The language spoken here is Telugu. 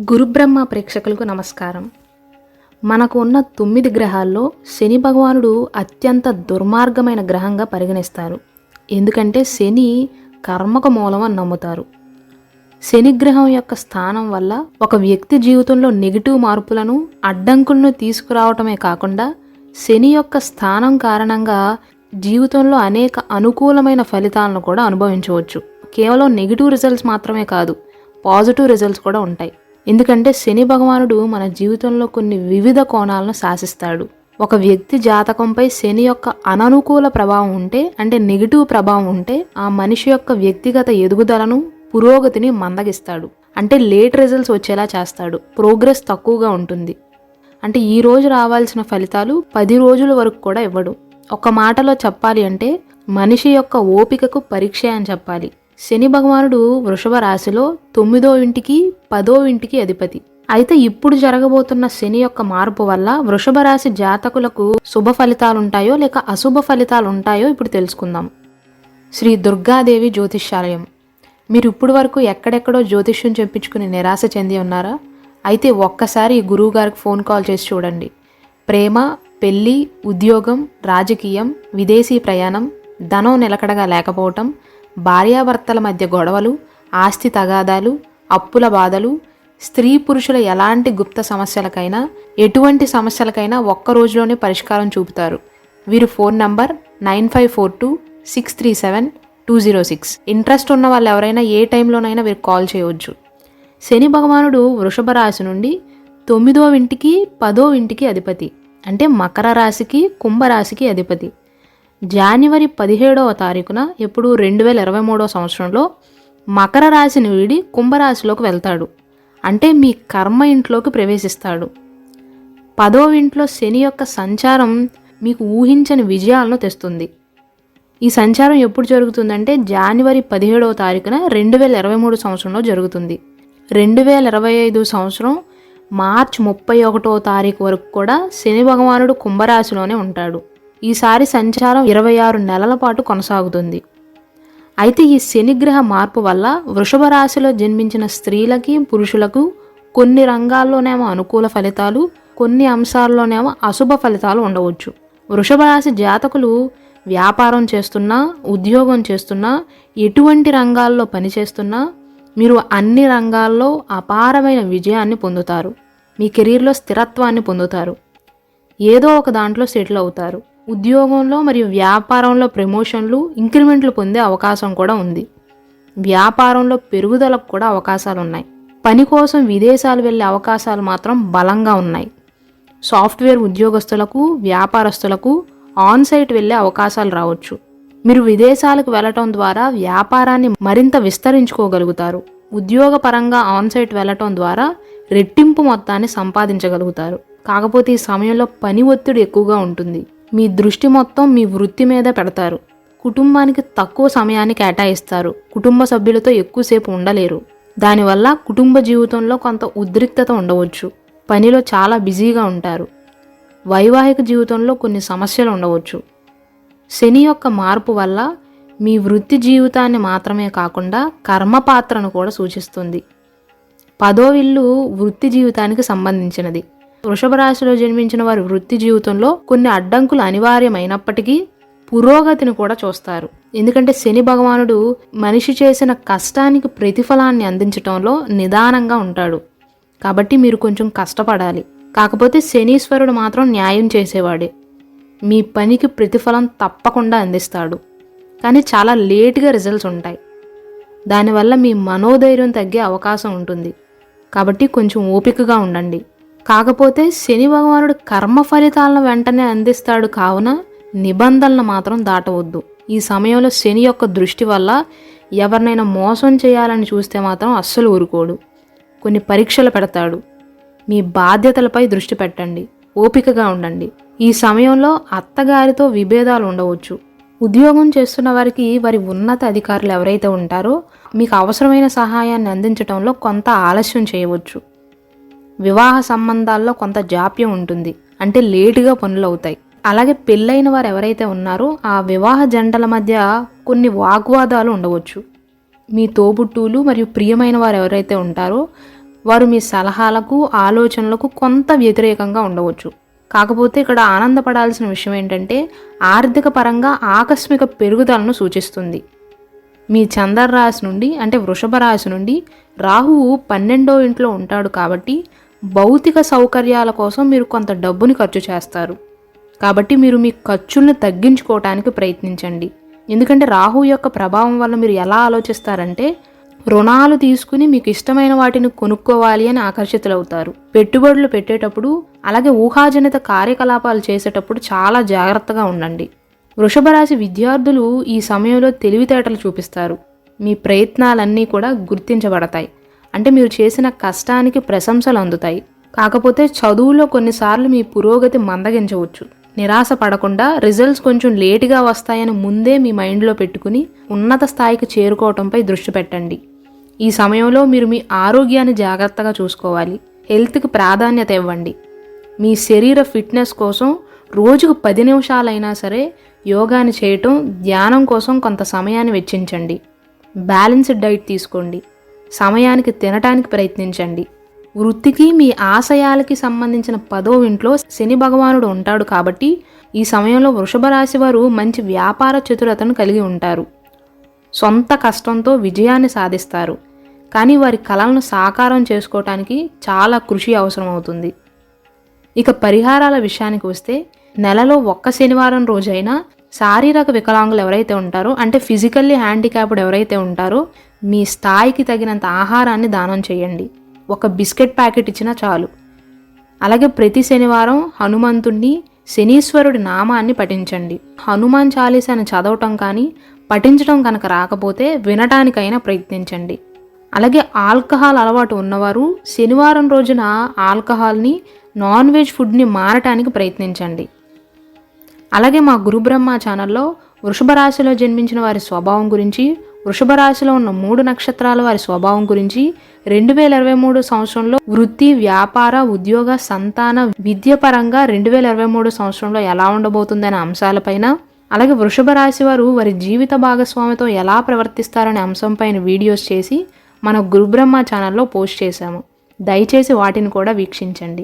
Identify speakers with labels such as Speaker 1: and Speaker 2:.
Speaker 1: గురుబ్రహ్మ ప్రేక్షకులకు నమస్కారం. మనకు ఉన్న 9 గ్రహాల్లో శని భగవానుడు అత్యంత దుర్మార్గమైన గ్రహంగా పరిగణిస్తారు. ఎందుకంటే శని కర్మకు మూలం అని నమ్ముతారు. శని గ్రహం యొక్క స్థానం వల్ల ఒక వ్యక్తి జీవితంలో నెగిటివ్ మార్పులను, అడ్డంకులను తీసుకురావటమే కాకుండా శని యొక్క స్థానం కారణంగా జీవితంలో అనేక అనుకూలమైన ఫలితాలను కూడా అనుభవించవచ్చు. కేవలం నెగిటివ్ రిజల్ట్స్ మాత్రమే కాదు, పాజిటివ్ రిజల్ట్స్ కూడా ఉంటాయి. ఎందుకంటే శని భగవానుడు మన జీవితంలో కొన్ని వివిధ కోణాలను శాసిస్తాడు. ఒక వ్యక్తి జాతకంపై శని యొక్క అననుకూల ప్రభావం ఉంటే, అంటే నెగిటివ్ ప్రభావం ఉంటే, ఆ మనిషి యొక్క వ్యక్తిగత ఎదుగుదలను, పురోగతిని మందగిస్తాడు. అంటే లేట్ రిజల్ట్స్ వచ్చేలా చేస్తాడు. ప్రోగ్రెస్ తక్కువగా ఉంటుంది. అంటే ఈ రోజు రావాల్సిన ఫలితాలు 10 రోజుల వరకు కూడా ఇవ్వడు. ఒక మాటలో చెప్పాలి అంటే మనిషి యొక్క ఓపికకు పరీక్ష అని చెప్పాలి. శని భగవానుడు వృషభ రాశిలో 9వ ఇంటికి 10వ ఇంటికి అధిపతి. అయితే ఇప్పుడు జరగబోతున్న శని యొక్క మార్పు వల్ల వృషభ రాశి జాతకులకు శుభ ఫలితాలుంటాయో లేక అశుభ ఫలితాలు ఉంటాయో ఇప్పుడు తెలుసుకుందాం. శ్రీ దుర్గాదేవి జ్యోతిష్యాలయం. మీరు ఇప్పుడు వరకు ఎక్కడెక్కడో జ్యోతిష్యం చెప్పించుకుని నిరాశ చెంది ఉన్నారా? అయితే ఒక్కసారి గురువు గారికి ఫోన్ కాల్ చేసి చూడండి. ప్రేమ, పెళ్లి, ఉద్యోగం, రాజకీయం, విదేశీ ప్రయాణం, ధనం నిలకడగా లేకపోవటం, భార్యాభర్తల మధ్య గొడవలు, ఆస్తి తగాదాలు, అప్పుల బాధలు, స్త్రీ పురుషుల ఎలాంటి గుప్త సమస్యలకైనా, ఎటువంటి సమస్యలకైనా ఒక్క రోజులోనే పరిష్కారం చూపుతారు. వీరు ఫోన్ నంబర్ 9542637206. ఇంట్రెస్ట్ ఉన్న వాళ్ళు ఎవరైనా ఏ టైంలోనైనా వీరు కాల్ చేయవచ్చు. శని భగవానుడు వృషభ రాశి నుండి 9వ ఇంటికి 10వ ఇంటికి అధిపతి. అంటే మకర రాశికి, కుంభరాశికి అధిపతి. జనవరి 17వ తారీఖున ఎప్పుడు 2023వ సంవత్సరంలో మకర రాశిని వీడి కుంభరాశిలోకి వెళ్తాడు. అంటే మీ కర్మ ఇంట్లోకి ప్రవేశిస్తాడు. 10వ ఇంట్లో శని యొక్క సంచారం మీకు ఊహించని విజయాలను తెస్తుంది. ఈ సంచారం ఎప్పుడు జరుగుతుందంటే జనవరి 17వ తారీఖున 2023 సంవత్సరంలో జరుగుతుంది. 2025 సంవత్సరం మార్చి 31వ తారీఖు వరకు కూడా శని భగవానుడు కుంభరాశిలోనే ఉంటాడు. ఈసారి సంచారం 26 నెలల పాటు కొనసాగుతుంది. అయితే ఈ శనిగ్రహ మార్పు వల్ల వృషభ రాశిలో జన్మించిన స్త్రీలకి, పురుషులకు కొన్ని రంగాల్లోనేమో అనుకూల ఫలితాలు, కొన్ని అంశాల్లోనేమో అశుభ ఫలితాలు ఉండవచ్చు. వృషభ రాశి జాతకులు వ్యాపారం చేస్తున్నా, ఉద్యోగం చేస్తున్నా, ఎటువంటి రంగాల్లో పనిచేస్తున్నా మీరు అన్ని రంగాల్లో అపారమైన విజయాన్ని పొందుతారు. మీ కెరీర్లో స్థిరత్వాన్ని పొందుతారు. ఏదో ఒక దాంట్లో సెటిల్ అవుతారు. ఉద్యోగంలో మరియు వ్యాపారంలో ప్రమోషన్లు, ఇంక్రిమెంట్లు పొందే అవకాశం కూడా ఉంది. వ్యాపారంలో పెరుగుదలకు కూడా అవకాశాలు ఉన్నాయి. పని కోసం విదేశాలు వెళ్ళే అవకాశాలు మాత్రం బలంగా ఉన్నాయి. సాఫ్ట్వేర్ ఉద్యోగస్తులకు, వ్యాపారస్తులకు ఆన్సైట్ వెళ్ళే అవకాశాలు రావచ్చు. మీరు విదేశాలకు వెళ్ళటం ద్వారా వ్యాపారాన్ని మరింత విస్తరించుకోగలుగుతారు. ఉద్యోగపరంగా ఆన్సైట్ వెళ్ళటం ద్వారా రెట్టింపు మొత్తాన్ని సంపాదించగలుగుతారు. కాకపోతే ఈ సమయంలో పని ఒత్తిడి ఎక్కువగా ఉంటుంది. మీ దృష్టి మొత్తం మీ వృత్తి మీద పెడతారు. కుటుంబానికి తక్కువ సమయాన్ని కేటాయిస్తారు. కుటుంబ సభ్యులతో ఎక్కువసేపు ఉండలేరు. దానివల్ల కుటుంబ జీవితంలో కొంత ఉద్రిక్తత ఉండవచ్చు. పనిలో చాలా బిజీగా ఉంటారు. వైవాహిక జీవితంలో కొన్ని సమస్యలు ఉండవచ్చు. శని యొక్క మార్పు వల్ల మీ వృత్తి జీవితాన్ని మాత్రమే కాకుండా కర్మపాత్రను కూడా సూచిస్తుంది. 10వ ఇల్లు వృత్తి జీవితానికి సంబంధించినది. వృషభ రాశిలో జన్మించిన వారి వృత్తి జీవితంలో కొన్ని అడ్డంకులు అనివార్యమైనప్పటికీ పురోగతిని కూడా చూస్తారు. ఎందుకంటే శని భగవానుడు మనిషి చేసిన కష్టానికి ప్రతిఫలాన్ని అందించటంలో నిదానంగా ఉంటాడు. కాబట్టి మీరు కొంచెం కష్టపడాలి. కాకపోతే శనీశ్వరుడు మాత్రం న్యాయం చేసేవాడే. మీ పనికి ప్రతిఫలం తప్పకుండా అందిస్తాడు. కానీ చాలా లేట్గా రిజల్ట్స్ ఉంటాయి. దానివల్ల మీ మనోధైర్యం తగ్గే అవకాశం ఉంటుంది. కాబట్టి కొంచెం ఓపికగా ఉండండి. కాకపోతే శని భగవానుడు కర్మ ఫలితాలను వెంటనే అందిస్తాడు. కావున నిబంధనలు మాత్రం దాటవద్దు. ఈ సమయంలో శని యొక్క దృష్టి వల్ల ఎవరినైనా మోసం చేయాలని చూస్తే మాత్రం అస్సలు ఊరుకోడు. కొన్ని పరీక్షలు పెడతాడు. మీ బాధ్యతలపై దృష్టి పెట్టండి. ఓపికగా ఉండండి. ఈ సమయంలో అత్తగారితో విభేదాలు ఉండవచ్చు. ఉద్యోగం చేస్తున్న వారికి వారి ఉన్నత అధికారులు ఎవరైతే ఉంటారో మీకు అవసరమైన సహాయాన్ని అందించడంలో కొంత ఆలస్యం చేయవచ్చు. వివాహ సంబంధాల్లో కొంత జాప్యం ఉంటుంది. అంటే లేటుగా పనులు అవుతాయి. అలాగే పెళ్ళైన వారు ఎవరైతే ఉన్నారో ఆ వివాహ జంటల మధ్య కొన్ని వాగ్వాదాలు ఉండవచ్చు. మీ తోబుట్టువులు మరియు ప్రియమైన వారు ఎవరైతే ఉంటారో వారు మీ సలహాలకు ఆలోచనలకు కొంత వ్యతిరేకంగా ఉండవచ్చు. కాకపోతే ఇక్కడ ఆనందపడాల్సిన విషయం ఏంటంటే ఆర్థిక పరంగా ఆకస్మిక పెరుగుదలను సూచిస్తుంది. మీ చంద్ర రాశి నుండి అంటే వృషభ రాశి నుండి రాహువు 12వ ఇంట్లో ఉంటాడు కాబట్టి భౌతిక సౌకర్యాల కోసం మీరు కొంత డబ్బుని ఖర్చు చేస్తారు. కాబట్టి మీరు మీ ఖర్చుల్ని తగ్గించుకోవటానికి ప్రయత్నించండి. ఎందుకంటే రాహు యొక్క ప్రభావం వల్ల మీరు ఎలా ఆలోచిస్తారంటే రుణాలు తీసుకుని మీకు ఇష్టమైన వాటిని కొనుక్కోవాలి అని ఆకర్షితులవుతారు. పెట్టుబడులు పెట్టేటప్పుడు అలాగే ఊహాజనిత కార్యకలాపాలు చేసేటప్పుడు చాలా జాగ్రత్తగా ఉండండి. వృషభ రాశి విద్యార్థులు ఈ సమయంలో తెలివితేటలు చూపిస్తారు. మీ ప్రయత్నాలన్నీ కూడా గుర్తించబడతాయి. అంటే మీరు చేసిన కష్టానికి ప్రశంసలు అందుతాయి. కాకపోతే చదువులో కొన్నిసార్లు మీ పురోగతి మందగించవచ్చు. నిరాశ పడకుండా రిజల్ట్స్ కొంచెం లేటుగా వస్తాయని ముందే మీ మైండ్లో పెట్టుకుని ఉన్నత స్థాయికి చేరుకోవటంపై దృష్టి పెట్టండి. ఈ సమయంలో మీరు మీ ఆరోగ్యాన్ని జాగ్రత్తగా చూసుకోవాలి. హెల్త్కి ప్రాధాన్యత ఇవ్వండి. మీ శరీర ఫిట్నెస్ కోసం రోజుకు 10 నిమిషాలైనా సరే యోగాని చేయటం, ధ్యానం కోసం కొంత సమయాన్ని వెచ్చించండి. బ్యాలెన్స్డ్ డైట్ తీసుకోండి. సమయానికి తినటానికి ప్రయత్నించండి. వృత్తికి మీ ఆశయాలకి సంబంధించిన 10వ ఇంట్లో శని భగవానుడు ఉంటాడు కాబట్టి ఈ సమయంలో వృషభ రాశి వారు మంచి వ్యాపార చతురతను కలిగి ఉంటారు. సొంత కష్టంతో విజయాన్ని సాధిస్తారు. కానీ వారి కలలను సాకారం చేసుకోవటానికి చాలా కృషి అవసరమవుతుంది. ఇక పరిహారాల విషయానికి వస్తే నెలలో ఒక్క శనివారం రోజైనా శారీరక వికలాంగులు ఎవరైతే ఉంటారో అంటే ఫిజికల్లీ హ్యాండిక్యాప్డ్ ఎవరైతే ఉంటారో మీ స్థాయికి తగినంత ఆహారాన్ని దానం చేయండి. ఒక బిస్కెట్ ప్యాకెట్ ఇచ్చినా చాలు. అలాగే ప్రతి శనివారం హనుమంతుణ్ణి, శనీశ్వరుడి నామాన్ని పఠించండి. హనుమాన్ చాలీసాని చదవటం కానీ పఠించడం కనుక రాకపోతే వినటానికైనా ప్రయత్నించండి. అలాగే ఆల్కహాల్ అలవాటు ఉన్నవారు శనివారం రోజున ఆల్కహాల్ని, నాన్ వెజ్ ఫుడ్ని మారటానికి ప్రయత్నించండి. అలాగే మా గురుబ్రహ్మ ఛానల్లో వృషభ రాశిలో జన్మించిన వారి స్వభావం గురించి, వృషభ రాశిలో ఉన్న 3 నక్షత్రాల వారి స్వభావం గురించి, 2023 సంవత్సరంలో వృత్తి, వ్యాపార, ఉద్యోగ, సంతాన, విద్య పరంగా 2023 సంవత్సరంలో ఎలా ఉండబోతుందనే అంశాలపైన, అలాగే వృషభ రాశి వారు వారి జీవిత భాగస్వామితో ఎలా ప్రవర్తిస్తారనే అంశంపైన వీడియోస్ చేసి మన గురుబ్రహ్మ ఛానల్లో పోస్ట్ చేశాము. దయచేసి వాటిని కూడా వీక్షించండి.